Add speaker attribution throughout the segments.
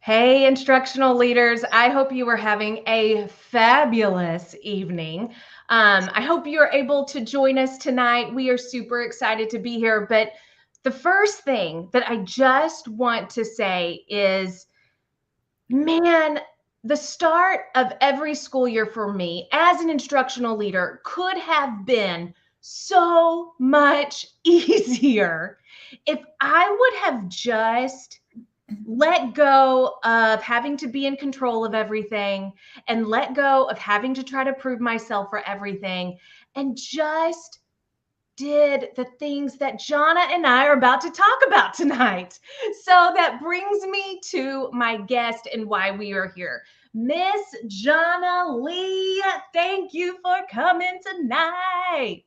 Speaker 1: Hey, instructional leaders. I hope you are having a fabulous evening. I hope you're able to join us tonight. We are super excited to be here. But the first thing that I just want to say is, man, the start of every school year for me as an instructional leader could have been so much easier if I would have just let go of having to be in control of everything and let go of having to try to prove myself for everything and just did the things that Jana and I are about to talk about tonight. So that brings me to my guest and why we are here. Miss Jana Lee, thank you for coming tonight.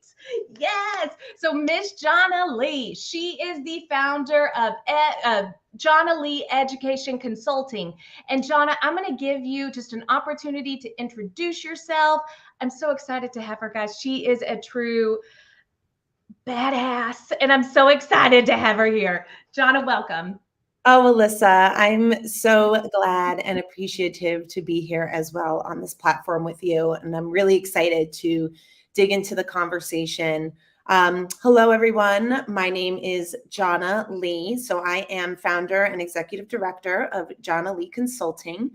Speaker 1: Yes. So Miss Jana Lee, she is the founder of Jana Lee Education Consulting. And Jana, I'm going to give you just an opportunity to introduce yourself. I'm so excited to have her, guys. She is a true badass, and I'm so excited to have her here. Jana, welcome.
Speaker 2: Oh, Alyssa, I'm so glad and appreciative to be here as well on this platform with you. And I'm really excited to dig into the conversation. Hello, everyone. My name is Jana Lee. So I am founder and executive director of Jana Lee Consulting.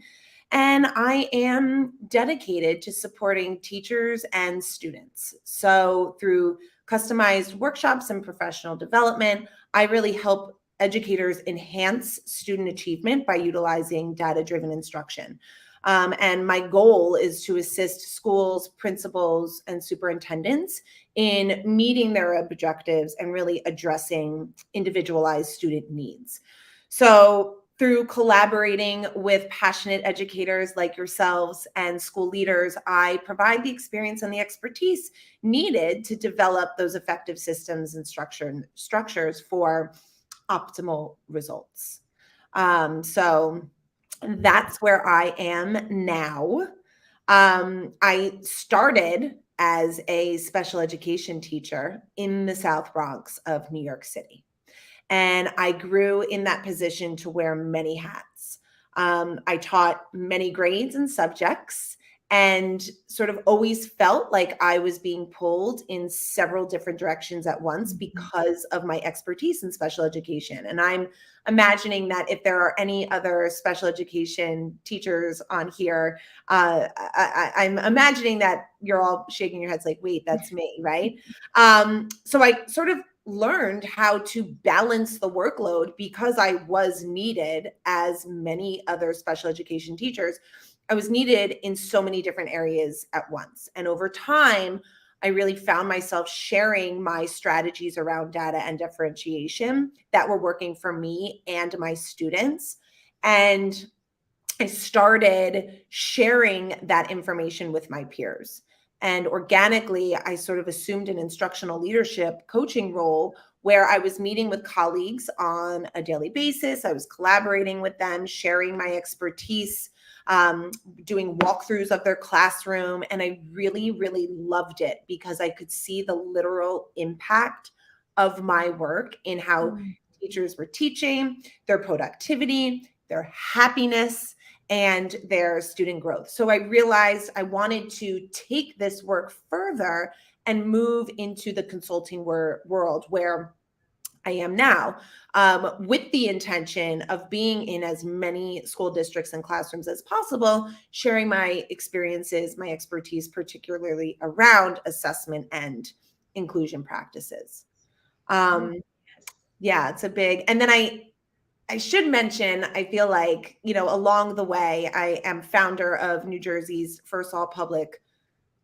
Speaker 2: And I am dedicated to supporting teachers and students. So through customized workshops and professional development, I really help educators enhance student achievement by utilizing data-driven instruction. And my goal is to assist schools, principals, and superintendents in meeting their objectives and really addressing individualized student needs. So through collaborating with passionate educators like yourselves and school leaders, I provide the experience and the expertise needed to develop those effective systems and structures for optimal results. So that's where I am now. I started as a special education teacher in the South Bronx of New York City. And I grew in that position to wear many hats. I taught many grades and subjects and sort of always felt like I was being pulled in several different directions at once because of my expertise in special education. And I'm imagining that if there are any other special education teachers on here, I'm imagining that you're all shaking your heads like, wait, that's me, right? So I sort of learned how to balance the workload because I was needed as many other special education teachers. I was needed in so many different areas at once. And over time, I really found myself sharing my strategies around data and differentiation that were working for me and my students. And I started sharing that information with my peers. And organically, I sort of assumed an instructional leadership coaching role where I was meeting with colleagues on a daily basis. I was collaborating with them, sharing my expertise, doing walkthroughs of their classroom. And I really, really loved it because I could see the literal impact of my work in how teachers were teaching, their productivity, their happiness, and their student growth. So I realized I wanted to take this work further and move into the consulting world where I am now, with the intention of being in as many school districts and classrooms as possible, sharing my experiences, my expertise, particularly around assessment and inclusion practices. Yeah, it's a big, and then I should mention, I feel like, along the way, I am founder of New Jersey's first all public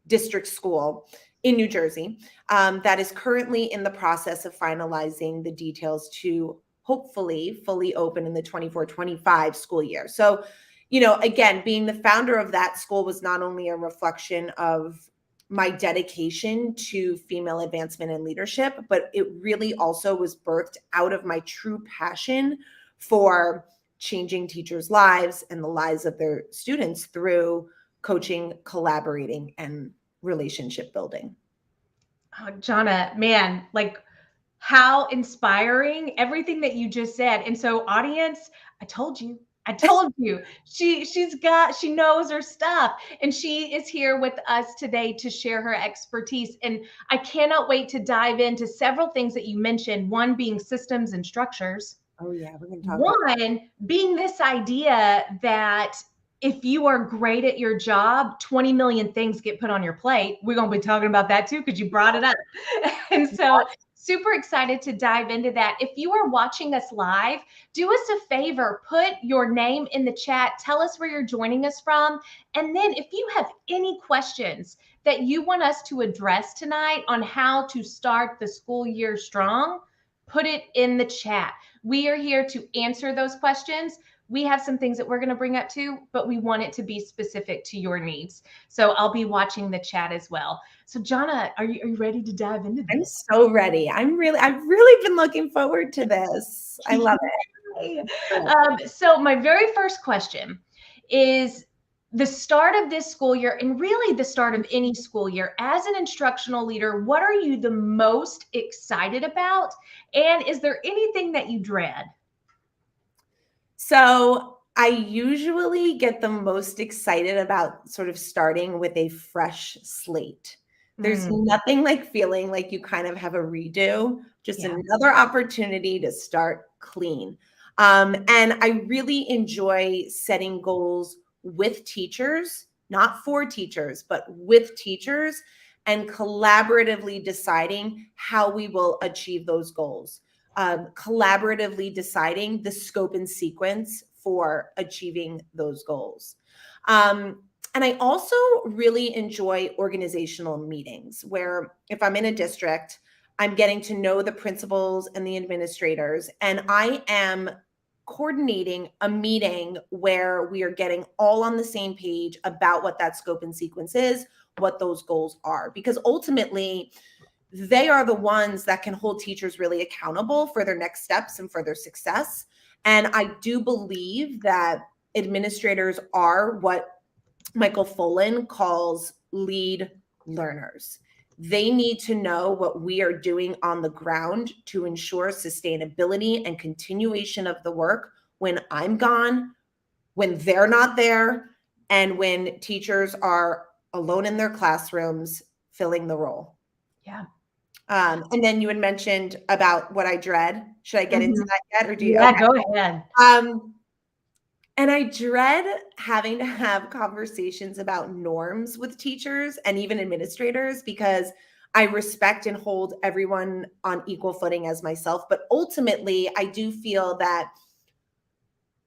Speaker 2: district school in New Jersey that is currently in the process of finalizing the details to hopefully fully open in the 24-25 school year. So, again, being the founder of that school was not only a reflection of my dedication to female advancement and leadership, but it really also was birthed out of my true passion for changing teachers' lives and the lives of their students through coaching, collaborating, and relationship building.
Speaker 1: Oh, Jana, man, like how inspiring everything that you just said. And so, audience, I told you I told you she knows her stuff, and she is here with us today to share her expertise. And I cannot wait to dive into several things that you mentioned, one being systems and structures.
Speaker 2: Oh yeah, we're going to talk about
Speaker 1: One being this idea that if you are great at your job, 20 million things get put on your plate. We're going to be talking about that too, because you brought it up. And so, super excited to dive into that. If you are watching us live, do us a favor, put your name in the chat, tell us where you're joining us from. And then, if you have any questions that you want us to address tonight on how to start the school year strong, put it in the chat. We are here to answer those questions. We have some things that we're going to bring up too, but we want it to be specific to your needs. So I'll be watching the chat as well. So Jana, are you ready to dive into
Speaker 2: I'm
Speaker 1: this?
Speaker 2: so ready. I've really been looking forward to this. I love it.
Speaker 1: So my very first question is the start of this school year, and really the start of any school year. As an instructional leader, what are you the most excited about? And is there anything that you dread?
Speaker 2: So I usually get the most excited about sort of starting with a fresh slate. There's nothing like feeling like you kind of have a redo, just another opportunity to start clean. And I really enjoy setting goals with teachers, not for teachers, but with teachers, and collaboratively deciding how we will achieve those goals. Collaboratively deciding the scope and sequence for achieving those goals. And I also really enjoy organizational meetings where if I'm in a district, I'm getting to know the principals and the administrators, and I am coordinating a meeting where we are getting all on the same page about what that scope and sequence is, what those goals are. Because ultimately, they are the ones that can hold teachers really accountable for their next steps and for their success. And I do believe that administrators are what Michael Fullan calls lead learners. They need to know what we are doing on the ground to ensure sustainability and continuation of the work when I'm gone, when they're not there, and when teachers are alone in their classrooms filling the role.
Speaker 1: Yeah.
Speaker 2: And then you had mentioned about what I dread. Should I get into that yet, or do you?
Speaker 1: Yeah,
Speaker 2: Okay.
Speaker 1: go ahead.
Speaker 2: And I dread having to have conversations about norms with teachers and even administrators because I respect and hold everyone on equal footing as myself. But ultimately, I do feel that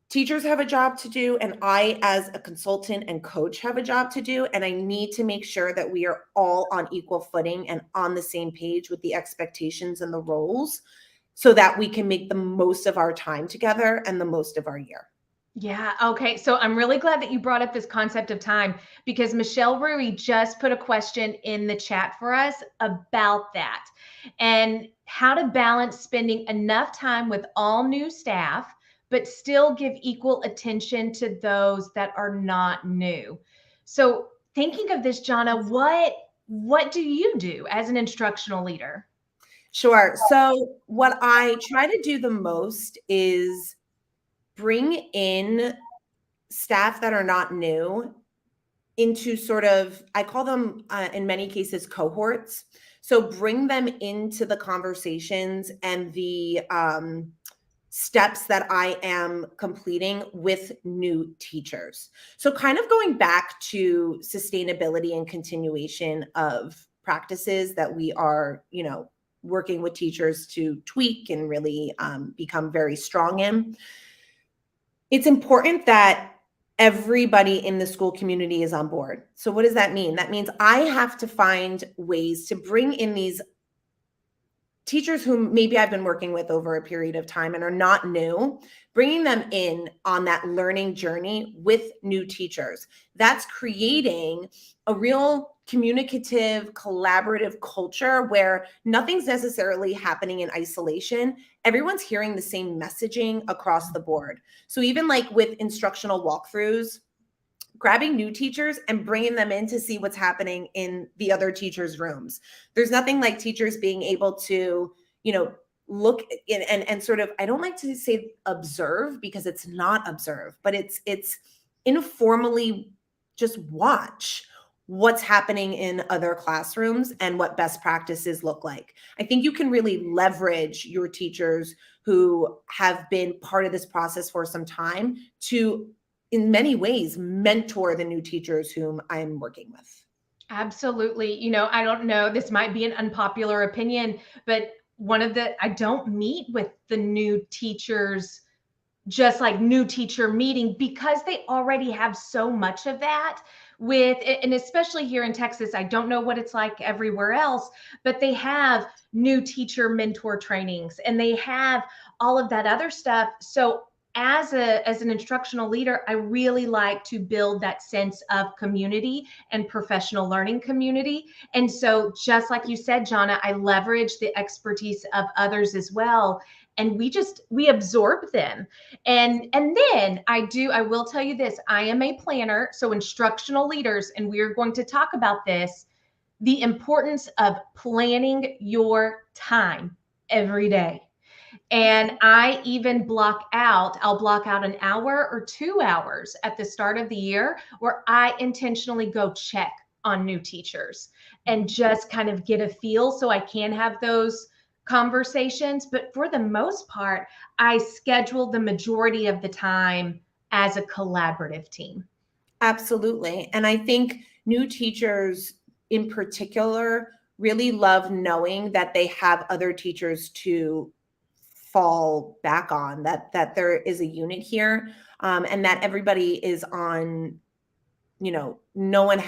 Speaker 2: teachers have a job to do, and I, as a consultant and coach, have a job to do. And I need to make sure that we are all on equal footing and on the same page with the expectations and the roles so that we can make the most of our time together and the most of our year.
Speaker 1: Yeah. Okay. So I'm really glad that you brought up this concept of time because Michelle Rui just put a question in the chat for us about that and how to balance spending enough time with all new staff, but still give equal attention to those that are not new. So thinking of this, Jana, what do you do as an instructional leader?
Speaker 2: Sure. So what I try to do the most is bring in staff that are not new into sort of, I call them in many cases cohorts. So bring them into the conversations and the steps that I am completing with new teachers. So kind of going back to sustainability and continuation of practices that we are, working with teachers to tweak and really become very strong in. It's important that everybody in the school community is on board. So what does that mean? That means I have to find ways to bring in these teachers whom maybe I've been working with over a period of time and are not new, bringing them in on that learning journey with new teachers. That's creating a real communicative, collaborative culture where nothing's necessarily happening in isolation. Everyone's hearing the same messaging across the board. So even like with instructional walkthroughs, grabbing new teachers and bringing them in to see what's happening in the other teachers' rooms. There's nothing like teachers being able to, look and sort of, I don't like to say observe because it's not observe, but it's informally just watch what's happening in other classrooms and what best practices look like. I think you can really leverage your teachers who have been part of this process for some time to, in many ways, mentor the new teachers whom I'm working with.
Speaker 1: Absolutely. I don't know, this might be an unpopular opinion, but I don't meet with the new teachers just like new teacher meeting because they already have so much of that with, and especially here in Texas, I don't know what it's like everywhere else, but they have new teacher mentor trainings and they have all of that other stuff. So as an instructional leader, I really like to build that sense of community and professional learning community. And so just like you said, Jana, I leverage the expertise of others as well, and we absorb them. And then I will tell you this, I am a planner, so instructional leaders, and we're going to talk about this, the importance of planning your time every day. And I'll block out an hour or 2 hours at the start of the year where I intentionally go check on new teachers and just kind of get a feel so I can have those conversations. But for the most part, I schedule the majority of the time as a collaborative team.
Speaker 2: Absolutely. And I think new teachers in particular really love knowing that they have other teachers to fall back on, that there is a unit here, and that everybody is on, no one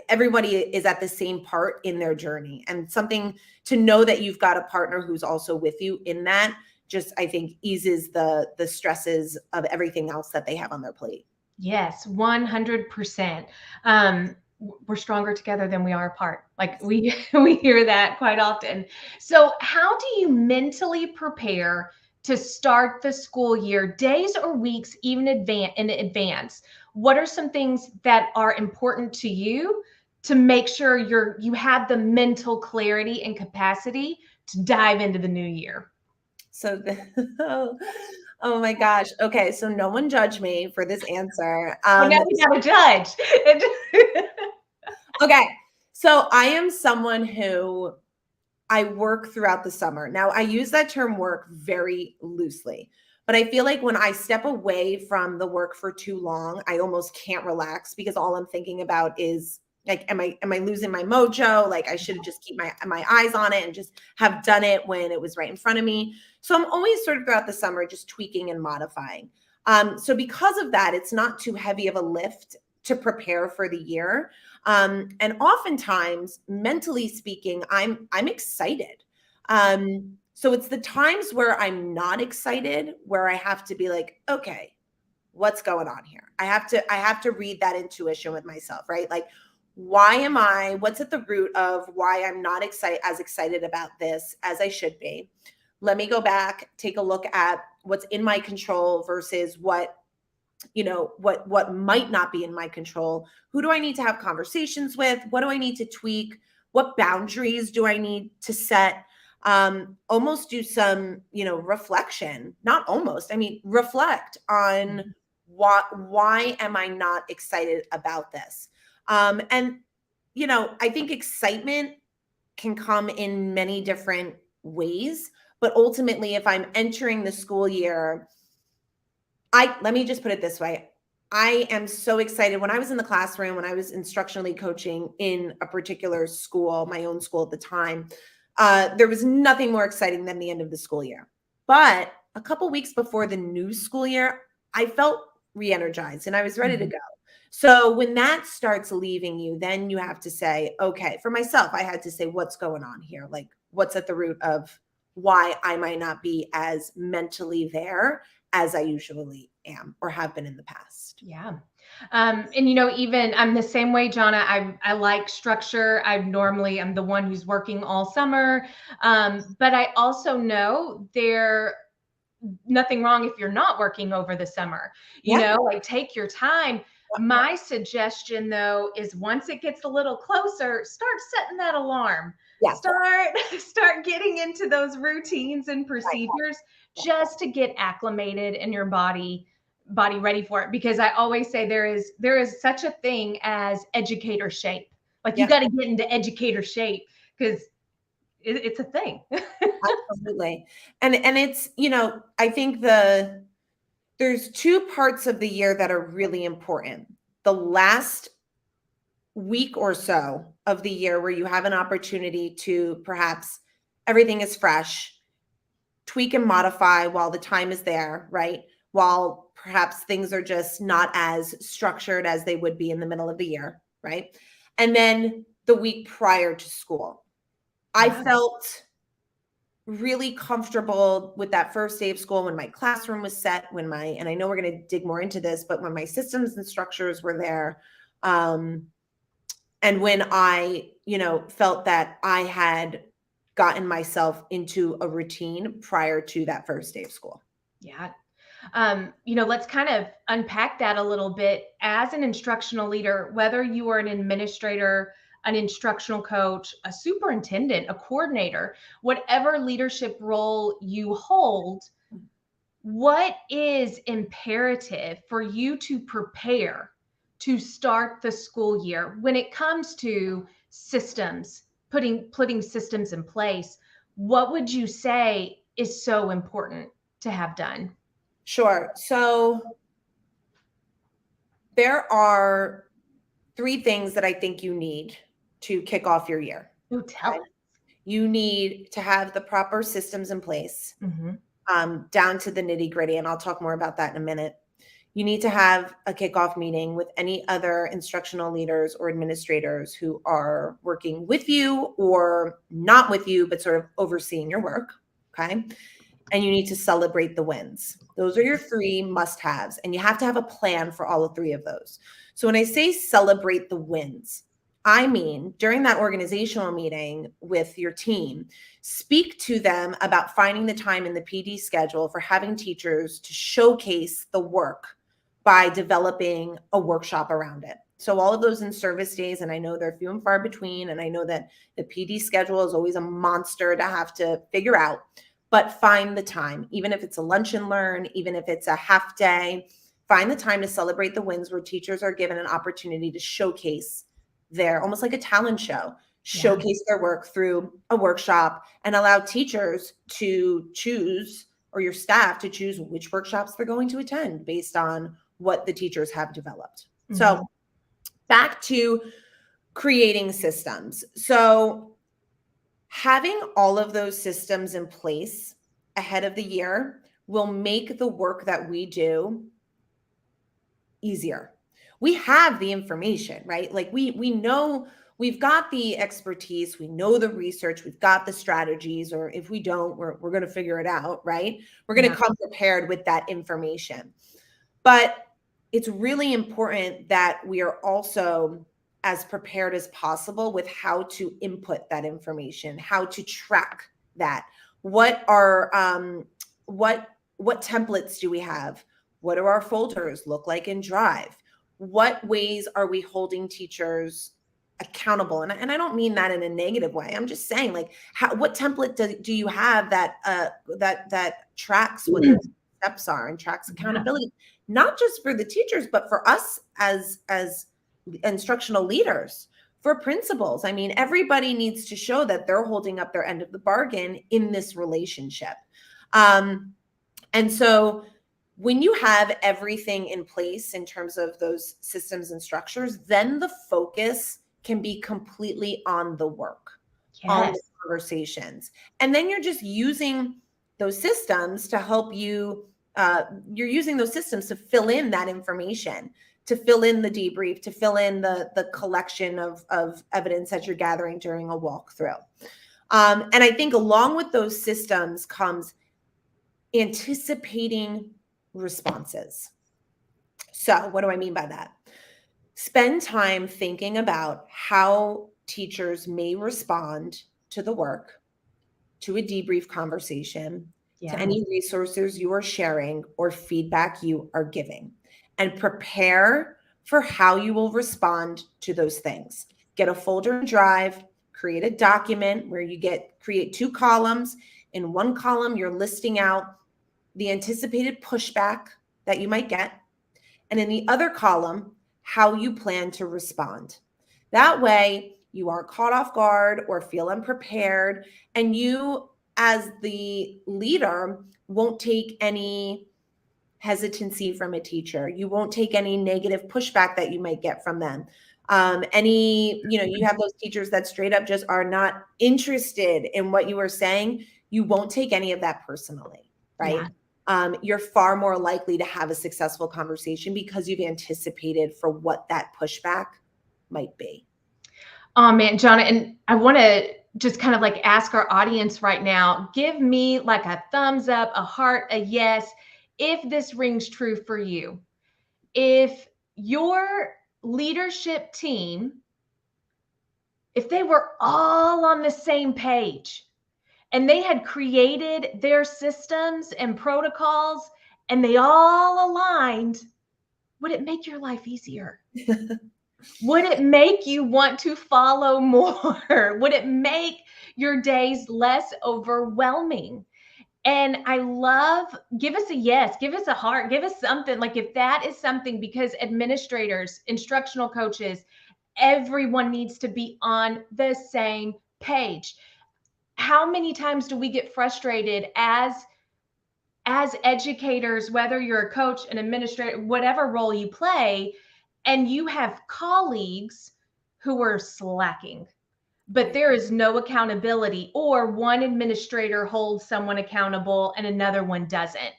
Speaker 2: everybody is at the same part in their journey, and something to know that you've got a partner who's also with you in that, just I think eases the stresses of everything else that they have on their plate.
Speaker 1: Yes, 100%. We're stronger together than we are apart. Like we hear that quite often. So, how do you mentally prepare to start the school year, days or weeks, even in advance? What are some things that are important to you to make sure you have the mental clarity and capacity to dive into the new year?
Speaker 2: So oh my gosh. Okay, so no one judge me for this answer.
Speaker 1: Well, now we got a judge.
Speaker 2: Okay, so I am someone who I work throughout the summer. Now, I use that term work very loosely, but I feel like when I step away from the work for too long, I almost can't relax because all I'm thinking about is like, am I losing my mojo? Like I should just keep my eyes on it and just have done it when it was right in front of me. So I'm always sort of throughout the summer just tweaking and modifying. So because of that, it's not too heavy of a lift to prepare for the year. And oftentimes, mentally speaking, I'm excited. So it's the times where I'm not excited where I have to be like, okay, what's going on here? I have to read that intuition with myself, right? Like, what's at the root of why I'm not as excited about this as I should be? Let me go back, take a look at what's in my control versus what might not be in my control. Who do I need to have conversations with? What do I need to tweak? What boundaries do I need to set? Almost do some reflection, not almost, I mean reflect on why am I not excited about this. And I think excitement can come in many different ways, but ultimately if I'm entering the school year, let me just put it this way. I am so excited. When I was in the classroom, when I was instructionally coaching in a particular school, my own school at the time, there was nothing more exciting than the end of the school year. But a couple weeks before the new school year, I felt re-energized and I was ready to go. So when that starts leaving you, then you have to say, okay, for myself, I had to say, what's going on here? Like, what's at the root of why I might not be as mentally there as I usually am or have been in the past.
Speaker 1: Yeah. And even I'm the same way, Jana. I like structure. I'm the one who's working all summer. But I also know nothing wrong if you're not working over the summer, like take your time. My suggestion though is once it gets a little closer, start setting that alarm.
Speaker 2: Yes.
Speaker 1: Start getting into those routines and
Speaker 2: Right.
Speaker 1: procedures just to get acclimated and your body ready for it, because I always say there is such a thing as educator shape. Like, you
Speaker 2: Yep.
Speaker 1: got to get into educator shape because it's a thing.
Speaker 2: Absolutely. And it's, I think there's two parts of the year that are really important. The last week or so of the year where you have an opportunity to perhaps everything is fresh, tweak and modify while the time is there, right? While perhaps things are just not as structured as they would be in the middle of the year, right? And then the week prior to school. I
Speaker 1: Yeah.
Speaker 2: felt really comfortable with that first day of school when my classroom was set, and I know we're going to dig more into this, but when my systems and structures were there, and when I, felt that I had gotten myself into a routine prior to that first day of school.
Speaker 1: Yeah. Let's kind of unpack that a little bit. As an instructional leader, whether you are an administrator, an instructional coach, a superintendent, a coordinator, whatever leadership role you hold, what is imperative for you to prepare to start the school year when it comes to systems, putting systems in place? What would you say is so important to have done?
Speaker 2: Sure. So there are three things that I think you need to kick off your year.
Speaker 1: Oh, tell
Speaker 2: Okay.
Speaker 1: us.
Speaker 2: You need to have the proper systems in place,
Speaker 1: Mhm.
Speaker 2: down to the nitty gritty. And I'll talk more about that in a minute. You need to have a kickoff meeting with any other instructional leaders or administrators who are working with you or not with you, but sort of overseeing your work. Okay. And you need to celebrate the wins. Those are your three must haves. And you have to have a plan for all three of those. So when I say celebrate the wins, I mean, during that organizational meeting with your team, speak to them about finding the time in the PD schedule for having teachers to showcase the work by developing a workshop around it. So all of those in service days, and I know they're few and far between, and I know that the PD schedule is always a monster to have to figure out, but find the time, even if it's a lunch and learn, even if it's a half day, find the time to celebrate the wins where teachers are given an opportunity to showcase their, almost like a talent show,
Speaker 1: Yeah.
Speaker 2: showcase their work through a workshop and allow teachers to choose, or your staff to choose, which workshops they're going to attend based on what the teachers have developed. So
Speaker 1: Mhm.
Speaker 2: back to creating systems. So having all of those systems in place ahead of the year will make the work that we do easier. We have the information, right? Like we know, we've got the expertise, we know the research, we've got the strategies, or if we don't, we're going to figure it out, right? We're going
Speaker 1: Yeah.
Speaker 2: to come prepared with that information. But it's really important that we are also as prepared as possible with how to input that information, how to track that. What are what templates do we have? What do our folders look like in Drive? What ways are we holding teachers accountable? And I don't mean that in a negative way. I'm just saying, like, what template do you have that that tracks what the steps are and tracks
Speaker 1: Yeah.
Speaker 2: accountability, not just for the teachers, but for us as instructional leaders, for principals. I mean, everybody needs to show that they're holding up their end of the bargain in this relationship. And so when you have everything in place in terms of those systems and structures, then the focus can be completely on the work, on the
Speaker 1: Yes.
Speaker 2: conversations. And then you're just using those systems to help you. You're using those systems to fill in that information, to fill in the debrief, to fill in the collection of evidence that you're gathering during a walkthrough. And I think along with those systems comes anticipating responses. So, what do I mean by that? Spend time thinking about how teachers may respond to the work, to a debrief conversation, to
Speaker 1: Yeah.
Speaker 2: any resources you are sharing or feedback you are giving, and prepare for how you will respond to those things. Get a folder and Drive, create a document where you create 2 columns. In one column, you're listing out the anticipated pushback that you might get. And in the other column, how you plan to respond. That way, you aren't caught off guard or feel unprepared. And you, as the leader, won't take any hesitancy from a teacher. You won't take any negative pushback that you might get from them. You have those teachers that straight up just are not interested in what you are saying. You won't take any of that personally, right?
Speaker 1: Yeah.
Speaker 2: You're far more likely to have a successful conversation because you've anticipated for what that pushback might be.
Speaker 1: Oh man, Jana, and I want to just kind of like ask our audience right now, give me like a thumbs up, a heart, a yes, if this rings true for you. If your leadership team, if they were all on the same page and they had created their systems and protocols and they all aligned, would it make your life easier? Would it make you want to follow more? Would it make your days less overwhelming? And I love, give us a yes, give us a heart, give us something. Like if that is something, because administrators, instructional coaches, everyone needs to be on the same page. How many times do we get frustrated as educators, whether you're a coach, an administrator, whatever role you play, and you have colleagues who are slacking, but there is no accountability, or one administrator holds someone accountable and another one doesn't.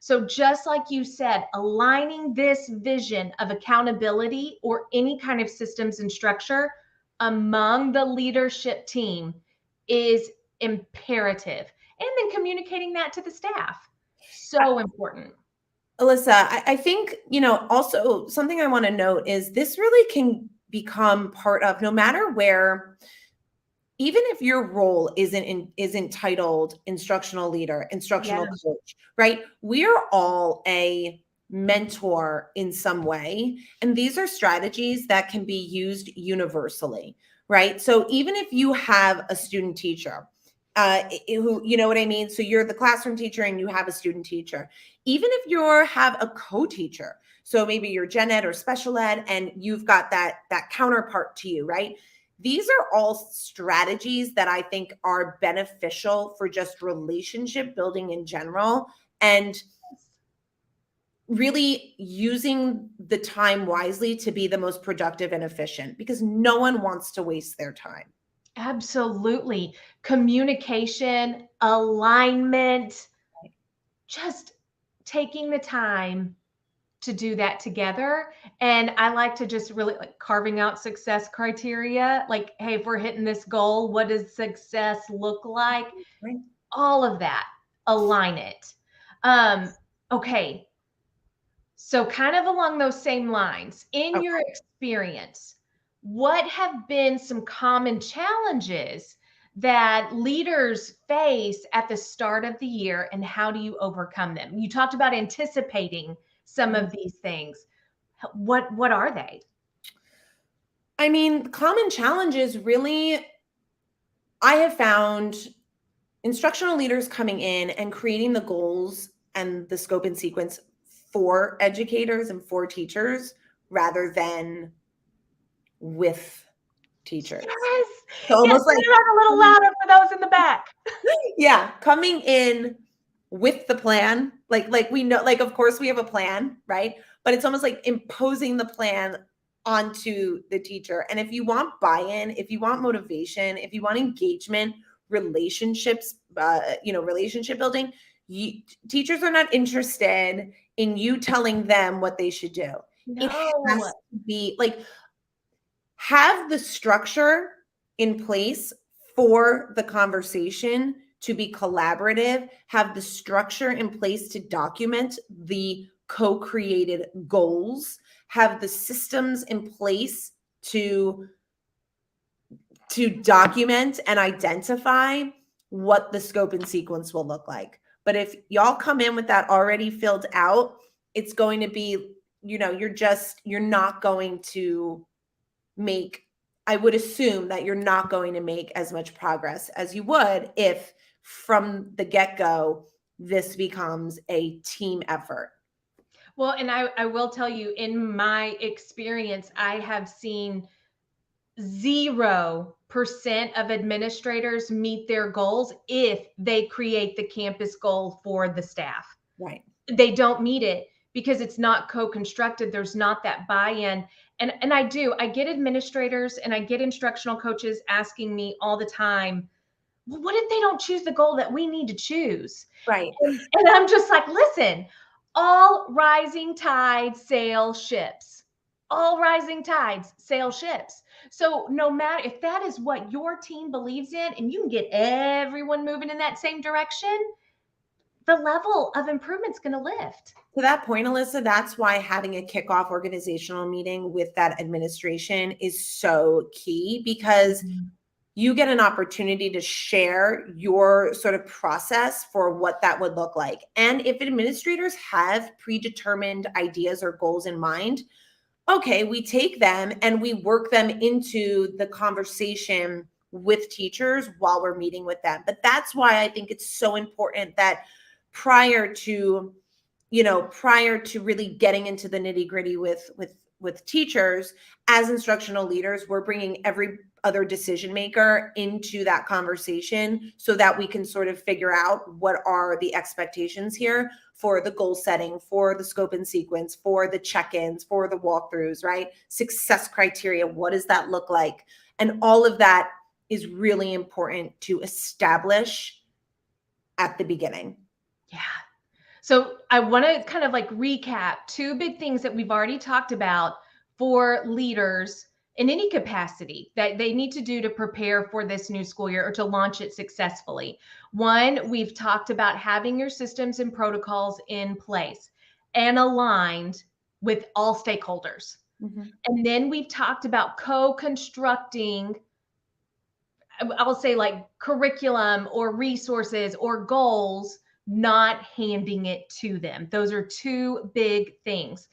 Speaker 1: So just like you said, aligning this vision of accountability or any kind of systems and structure among the leadership team is imperative. And then communicating that to the staff. So important.
Speaker 2: Alyssa, I think, also something I want to note is this really can become part of, no matter where, even if your role isn't titled instructional leader, instructional coach, right? We're all a mentor in some way. And these are strategies that can be used universally, right? So even if you have a student teacher, who, you know what I mean? So you're the classroom teacher and you have a student teacher. Even if you have a co-teacher, so maybe you're gen ed or special ed and you've got that counterpart to you, right? These are all strategies that I think are beneficial for just relationship building in general, and really using the time wisely to be the most productive and efficient, because no one wants to waste their time.
Speaker 1: Absolutely. Communication, alignment, just taking the time to do that together. And I like to just really like carving out success criteria. Like, hey, if we're hitting this goal, what does success look like?
Speaker 2: Right.
Speaker 1: All of that, align it. Okay. So, kind of along those same lines, in your experience, what have been some common challenges that leaders face at the start of the year, and how do you overcome them? You talked about anticipating some of these things. What are they?
Speaker 2: I mean, common challenges really, I have found instructional leaders coming in and creating the goals and the scope and sequence for educators and for teachers rather than with teachers.
Speaker 1: Yes.
Speaker 2: So almost
Speaker 1: Yes, like a little louder for those in the back.
Speaker 2: Yeah, coming in with the plan, like we know, like of course we have a plan, right? But it's almost like imposing the plan onto the teacher. And if you want buy-in, if you want motivation, if you want engagement, relationships, relationship building, teachers are not interested in you telling them what they should do.
Speaker 1: No.
Speaker 2: It has to be like, have the structure in place for the conversation to be collaborative, have the structure in place to document the co-created goals, have the systems in place to document and identify what the scope and sequence will look like. But if y'all come in with that already filled out, it's going to be, you're not going to make I would assume that you're not going to make as much progress as you would if from the get-go, this becomes a team effort.
Speaker 1: Well, and I will tell you, in my experience, I have seen 0% of administrators meet their goals if they create the campus goal for the staff.
Speaker 2: Right.
Speaker 1: They don't meet it because it's not co-constructed. There's not that buy-in. And I get administrators and I get instructional coaches asking me all the time, well, what if they don't choose the goal that we need to choose?
Speaker 2: Right.
Speaker 1: And I'm just like, listen, all rising tides sail ships. All rising tides sail ships. So no matter if that is what your team believes in and you can get everyone moving in that same direction, the level of improvement's going to lift.
Speaker 2: To that point, Alyssa, that's why having a kickoff organizational meeting with that administration is so key, because you get an opportunity to share your sort of process for what that would look like. And if administrators have predetermined ideas or goals in mind, okay, we take them and we work them into the conversation with teachers while we're meeting with them. But that's why I think it's so important that prior to really getting into the nitty gritty with teachers, as instructional leaders, we're bringing every other decision maker into that conversation so that we can sort of figure out what are the expectations here for the goal setting, for the scope and sequence, for the check-ins, for the walkthroughs, right? Success criteria, what does that look like? And all of that is really important to establish at the beginning.
Speaker 1: Yeah. So I want to kind of like recap two big things that we've already talked about for leaders in any capacity that they need to do to prepare for this new school year or to launch it successfully. One, we've talked about having your systems and protocols in place and aligned with all stakeholders.
Speaker 2: Mm-hmm.
Speaker 1: And then we've talked about co-constructing, I will say, like curriculum or resources or goals, not handing it to them. Those are two big things.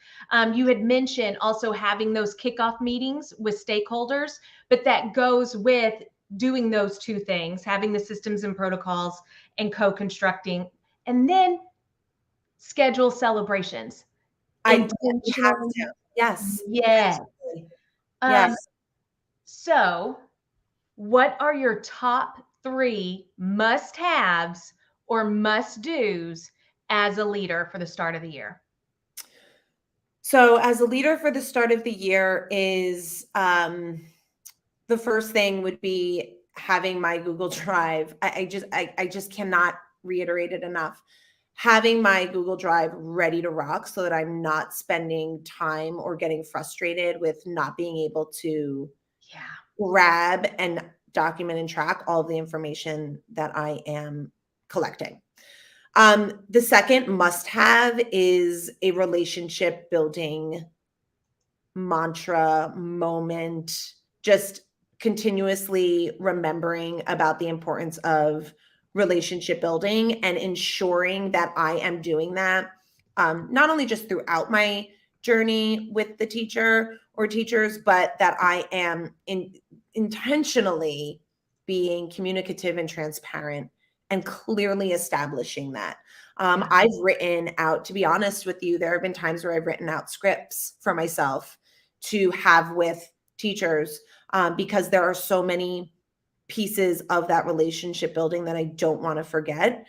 Speaker 1: You had mentioned also having those kickoff meetings with stakeholders, but that goes with doing those two things, having the systems and protocols and co-constructing, and then schedule celebrations.
Speaker 2: I have
Speaker 1: Intentionally.
Speaker 2: to. Yes.
Speaker 1: Yes.
Speaker 2: Yes.
Speaker 1: So what are your top 3 must-haves or must-dos as a leader for the start of the year?
Speaker 2: So as a leader for the start of the year is the first thing would be having my Google Drive. I just cannot reiterate it enough. Having my Google Drive ready to rock so that I'm not spending time or getting frustrated with not being able to grab and document and track all of the information that I am collecting. The second must-have is a relationship building mantra moment, just continuously remembering about the importance of relationship building and ensuring that I am doing that, not only just throughout my journey with the teacher or teachers, but that I am intentionally being communicative and transparent and clearly establishing that. I've written out, to be honest with you, there have been times where I've written out scripts for myself to have with teachers because there are so many pieces of that relationship building that I don't want to forget.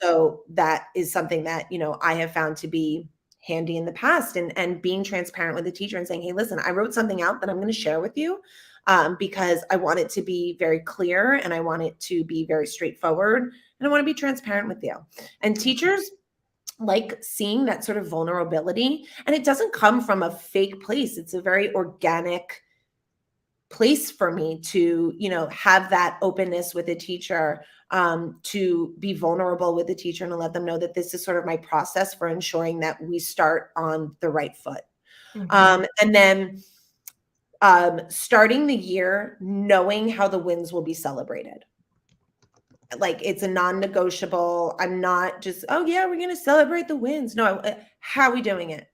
Speaker 2: So that is something that, I have found to be handy in the past, and being transparent with the teacher and saying, hey, listen, I wrote something out that I'm going to share with you because I want it to be very clear and I want it to be very straightforward and I want to be transparent with you. And teachers like seeing that sort of vulnerability, and it doesn't come from a fake place. It's a very organic place for me to, have that openness with a teacher, to be vulnerable with the teacher and to let them know that this is sort of my process for ensuring that we start on the right foot. And then starting the year knowing how the wins will be celebrated. Like it's a non-negotiable. I'm not just, oh yeah, we're going to celebrate the wins. No, how are we doing it?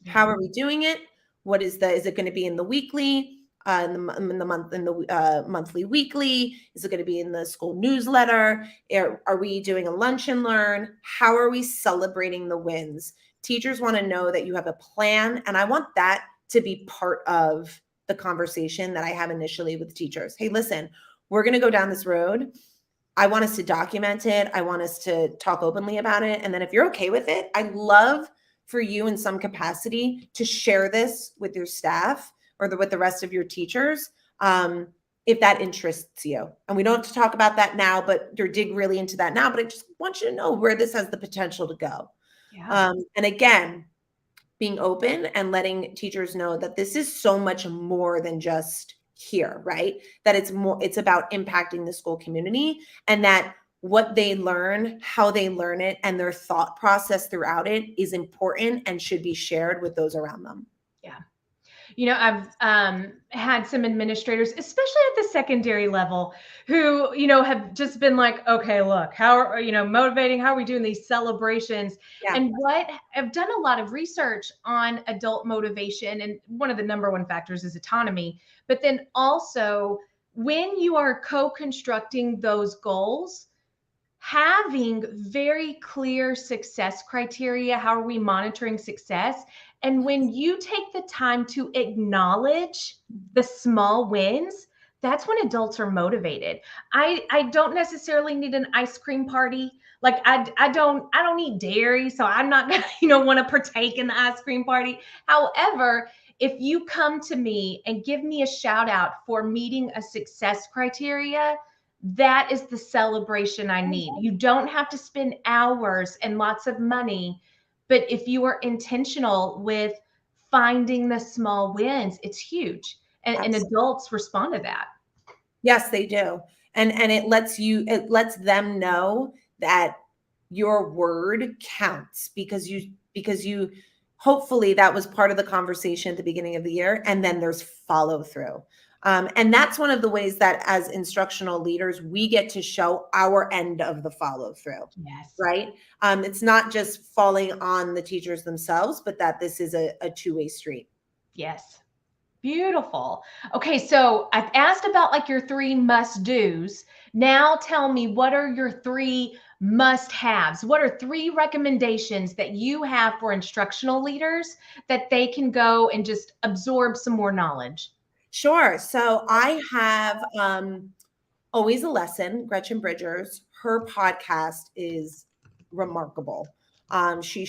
Speaker 2: How are we doing it? What is it going to be in the weekly? in the month, in the monthly, weekly? Is it going to be in the school newsletter? Are we doing a lunch and learn? How are we celebrating the wins? Teachers want to know that you have a plan, and I want that to be part of the conversation that I have initially with teachers. Hey, listen, we're going to go down this road. I want us to document it. I want us to talk openly about it. And then if you're okay with it, I'd love for you in some capacity to share this with your staff or with the rest of your teachers, if that interests you. And we don't have to talk about that now, but or dig really into that now. But I just want you to know where this has the potential to go.
Speaker 1: Yeah.
Speaker 2: And again, being open and letting teachers know that this is so much more than just here, right? That it's about impacting the school community, and that what they learn, how they learn it, and their thought process throughout it is important and should be shared with those around them.
Speaker 1: Yeah. I've had some administrators, especially at the secondary level, who, have just been like, okay, look, how are, motivating? How are we doing these celebrations?
Speaker 2: Yeah.
Speaker 1: And what I've done a lot of research on adult motivation. And one of the number one factors is autonomy. But then also, when you are co-constructing those goals, having very clear success criteria. How are we monitoring success? And when you take the time to acknowledge the small wins, that's when adults are motivated. I don't necessarily need an ice cream party. Like I don't eat dairy, so I'm not gonna, want to partake in the ice cream party. However, if you come to me and give me a shout out for meeting a success criteria, that is the celebration I need. You don't have to spend hours and lots of money, but if you are intentional with finding the small wins, it's huge. And adults respond to that.
Speaker 2: Yes, they do. And it lets them know that your word counts, because you hopefully that was part of the conversation at the beginning of the year, and then there's follow through. And that's one of the ways that as instructional leaders, we get to show our end of the follow through.
Speaker 1: Yes.
Speaker 2: Right. It's not just falling on the teachers themselves, but that this is a two-way street.
Speaker 1: Yes. Beautiful. Okay, so I've asked about like your three must do's. Now tell me, what are your three must haves? What are three recommendations that you have for instructional leaders that they can go and just absorb some more knowledge?
Speaker 2: Sure. So I have Always a Lesson, Gretchen Bridgers. Her podcast is remarkable. She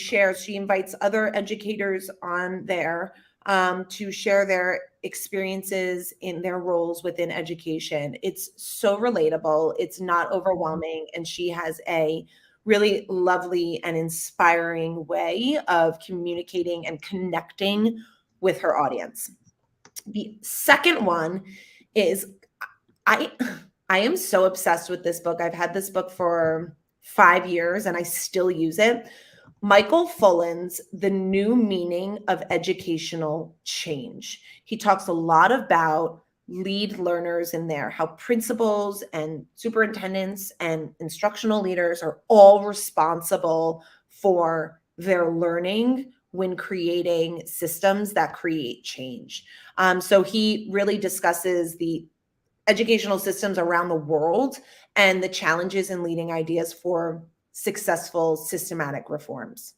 Speaker 2: invites other educators on there to share their experiences in their roles within education. It's so relatable, it's not overwhelming, and she has a really lovely and inspiring way of communicating and connecting with her audience. The second one is I I am so obsessed with this book. I've had this book for 5 years and I still use it. Michael Fullen's The New Meaning of Educational Change. He talks a lot about lead learners in there, how principals and superintendents and instructional leaders are all responsible for their learning when creating systems that create change. So he really discusses the educational systems around the world and the challenges in leading ideas for successful systematic reforms.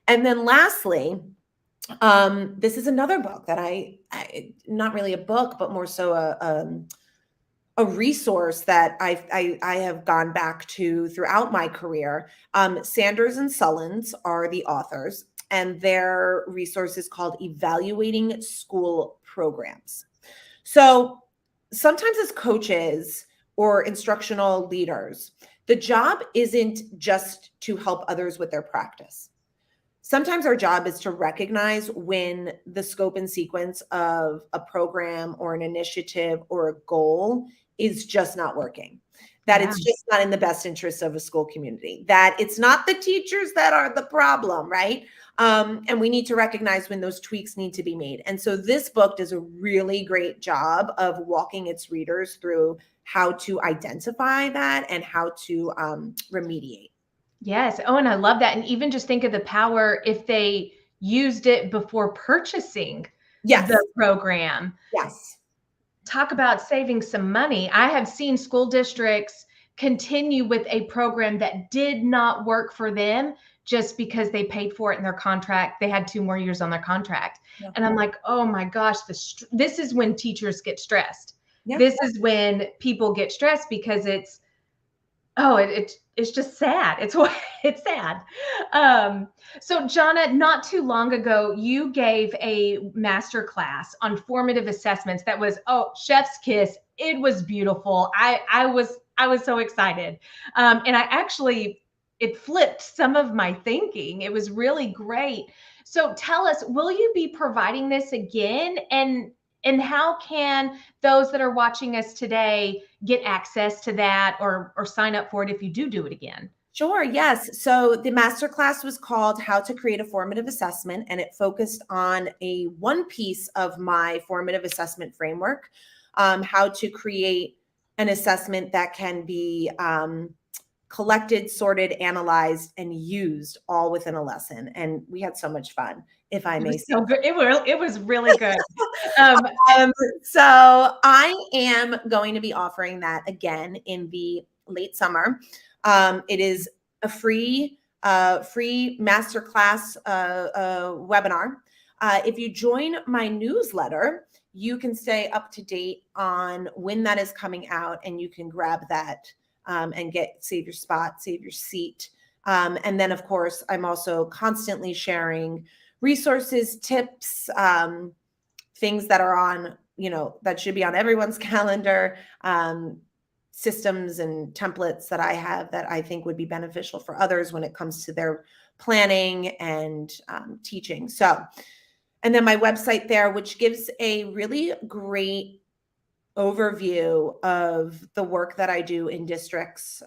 Speaker 2: And then lastly, this is another book that I not really a book, but more so a resource that I have gone back to throughout my career. Sanders and Sullins are the authors, and their resource is called Evaluating School Programs. So sometimes as coaches or instructional leaders, the job isn't just to help others with their practice. Sometimes our job is to recognize when the scope and sequence of a program or an initiative or a goal is just not working, that it's just not in the best interest of a school community, that it's not the teachers that are the problem, right? And we need to recognize when those tweaks need to be made. And so this book does a really great job of walking its readers through how to identify that and how to remediate.
Speaker 1: Yes. Oh, and I love that. And even just think of the power if they used it before purchasing
Speaker 2: Yes.
Speaker 1: the program.
Speaker 2: Yes.
Speaker 1: talk about saving some money. I have seen school districts continue with a program that did not work for them just because they paid for it in their contract. They had 2 more years on their contract.
Speaker 2: Yeah.
Speaker 1: And I'm like, oh my gosh, this is when teachers get stressed.
Speaker 2: Yeah.
Speaker 1: This is when people get stressed because it's just sad. It's sad. So Jana, not too long ago, you gave a master class on formative assessments that was, chef's kiss. It was beautiful. I was so excited. And it flipped some of my thinking. It was really great. So tell us, will you be providing this again? And how can those that are watching us today get access to that or sign up for it if you do it again?
Speaker 2: Sure, yes. So the masterclass was called How to Create a Formative Assessment, and it focused on one piece of my formative assessment framework, how to create an assessment that can be collected, sorted, analyzed, and used all within a lesson. And we had so much fun, if I
Speaker 1: It
Speaker 2: may
Speaker 1: was
Speaker 2: say.
Speaker 1: so good. It was really good.
Speaker 2: So I am going to be offering that again in the late summer. It is a free masterclass webinar. If you join my newsletter, you can stay up to date on when that is coming out, and you can grab that and save your spot, save your seat. And then, of course, I'm also constantly sharing resources, tips, things that are on, that should be on everyone's calendar, systems and templates that I have that I think would be beneficial for others when it comes to their planning and teaching. So, and then my website there, which gives a really great overview of the work that I do in districts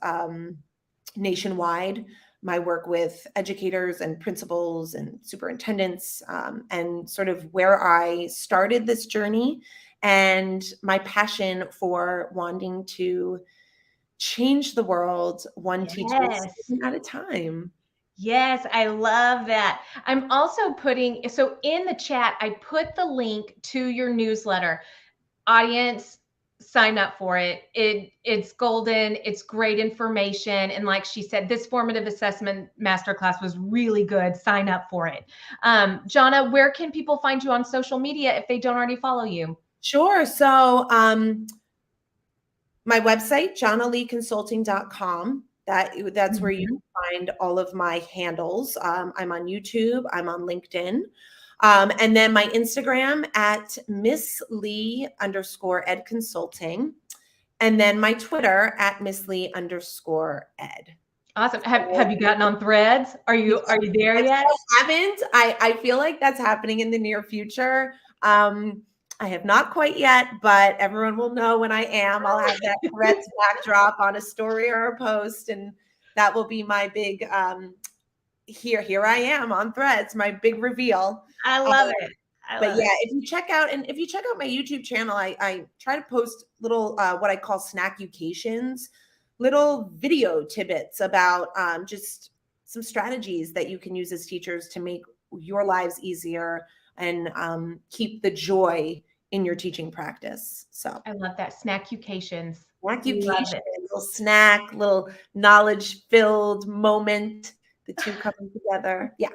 Speaker 2: nationwide, my work with educators and principals and superintendents, and sort of where I started this journey and my passion for wanting to change the world one teacher at a time.
Speaker 1: Yes, I love that. I'm also so in the chat, I put the link to your newsletter. Audience, sign up for it. It's golden. It's great information. And like she said, this formative assessment masterclass was really good. Sign up for it. Jana, where can people find you on social media if they don't already follow you?
Speaker 2: Sure. So my website, janaleeconsulting.com. That's where you can find all of my handles. I'm on YouTube. I'm on LinkedIn. And then my Instagram at Miss Lee _Ed Consulting. And then my Twitter at Miss Lee _Ed.
Speaker 1: Awesome. Have you gotten on Threads? Are you there yet?
Speaker 2: I haven't. I feel like that's happening in the near future. I have not quite yet, but everyone will know when I am. I'll have that Threads backdrop on a story or a post, and that will be my big here I am on Threads, my big reveal.
Speaker 1: I love it.
Speaker 2: But yeah, if you check out my YouTube channel, I try to post little what I call snackucations, little video tidbits about just some strategies that you can use as teachers to make your lives easier and keep the joy in your teaching practice. So
Speaker 1: I love that. Snackucations.
Speaker 2: Little snack, little knowledge-filled moment, the two coming together. Yeah.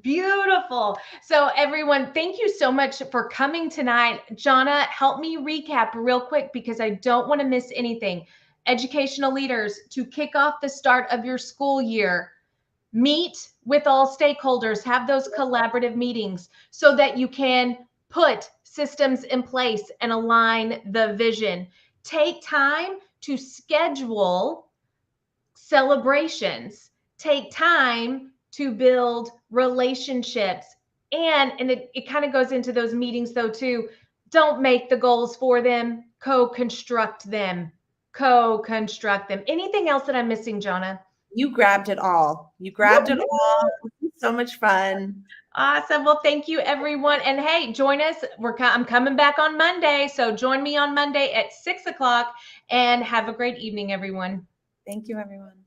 Speaker 1: Beautiful. So everyone, thank you so much for coming tonight. Jana, help me recap real quick because I don't want to miss anything. Educational leaders, to kick off the start of your school year, meet with all stakeholders, have those collaborative meetings so that you can put systems in place and align the vision. Take time to schedule celebrations. Take time to build relationships. And it kind of goes into those meetings though too. Don't make the goals for them, co-construct them. Anything else that I'm missing, Jana?
Speaker 2: You grabbed it all. It was so much fun.
Speaker 1: Awesome. Well, thank you, everyone. And hey, join us. I'm coming back on Monday. So join me on Monday at 6 o'clock and have a great evening, everyone.
Speaker 2: Thank you, everyone.